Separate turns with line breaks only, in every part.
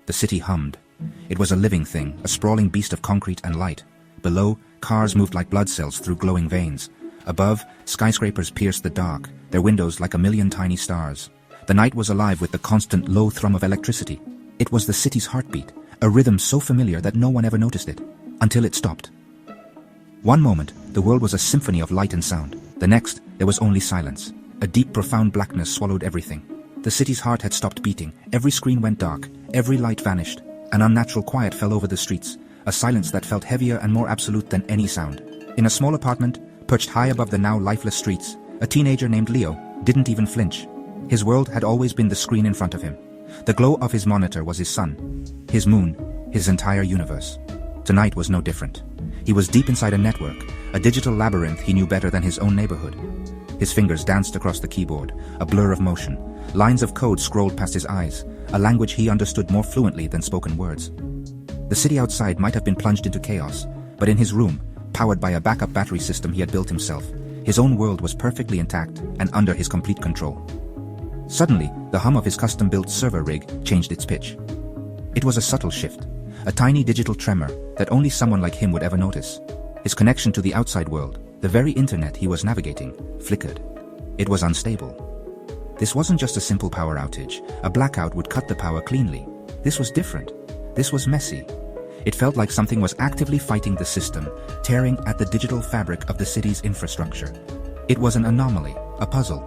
The city hummed. It was a living thing, a sprawling beast of concrete and light. Below, cars moved like blood cells through glowing veins. Above, skyscrapers pierced the dark, their windows like a million tiny stars. The night was alive with the constant low thrum of electricity. It was the city's heartbeat, a rhythm so familiar that no one ever noticed it, until it stopped. One moment, the world was a symphony of light and sound. The next, there was only silence. A deep, profound blackness swallowed everything. The city's heart had stopped beating. Every screen went dark. Every light vanished. An unnatural quiet fell over the streets, a silence that felt heavier and more absolute than any sound. In a small apartment, perched high above the now lifeless streets, a teenager named Leo didn't even flinch. His world had always been the screen in front of him. The glow of his monitor was his sun, his moon, his entire universe. Tonight was no different. He was deep inside a network, a digital labyrinth he knew better than his own neighborhood. His fingers danced across the keyboard, a blur of motion. Lines of code scrolled past his eyes, a language he understood more fluently than spoken words. The city outside might have been plunged into chaos, but in his room, powered by a backup battery system he had built himself, his own world was perfectly intact and under his complete control. Suddenly, the hum of his custom-built server rig changed its pitch. It was a subtle shift, a tiny digital tremor that only someone like him would ever notice. His connection to the outside world, the very internet he was navigating, flickered. It was unstable. This wasn't just a simple power outage. A blackout would cut the power cleanly. This was different. This was messy. It felt like something was actively fighting the system, tearing at the digital fabric of the city's infrastructure. It was an anomaly, a puzzle.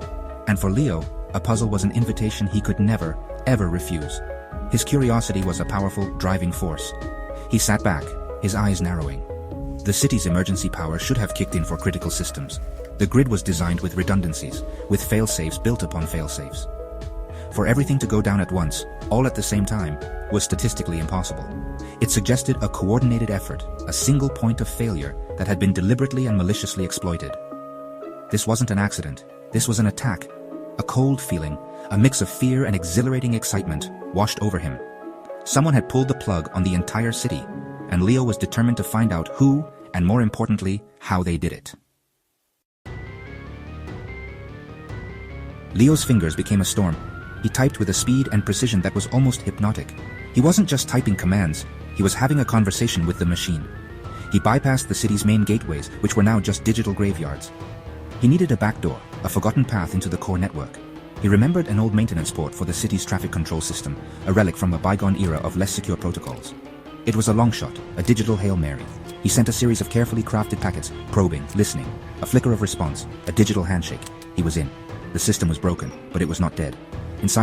And for Leo, a puzzle was an invitation he could never, ever refuse. His curiosity was a powerful, driving force. He sat back, his eyes narrowing. The city's emergency power should have kicked in for critical systems. The grid was designed with redundancies, with fail-safes built upon fail-safes. For everything to go down at once, all at the same time, was statistically impossible. It suggested a coordinated effort, a single point of failure that had been deliberately and maliciously exploited. This wasn't an accident. This was an attack. A cold feeling, a mix of fear and exhilarating excitement, washed over him. Someone had pulled the plug on the entire city, and Leo was determined to find out who, and more importantly, how they did it. Leo's fingers became a storm. He typed with a speed and precision that was almost hypnotic. He wasn't just typing commands, he was having a conversation with the machine. He bypassed the city's main gateways, which were now just digital graveyards. He needed a backdoor, a forgotten path into the core network. He remembered an old maintenance port for the city's traffic control system, a relic from a bygone era of less secure protocols. It was a long shot, a digital Hail Mary. He sent a series of carefully crafted packets, probing, listening, a flicker of response, a digital handshake. He was in. The system was broken, but it was not dead. Inside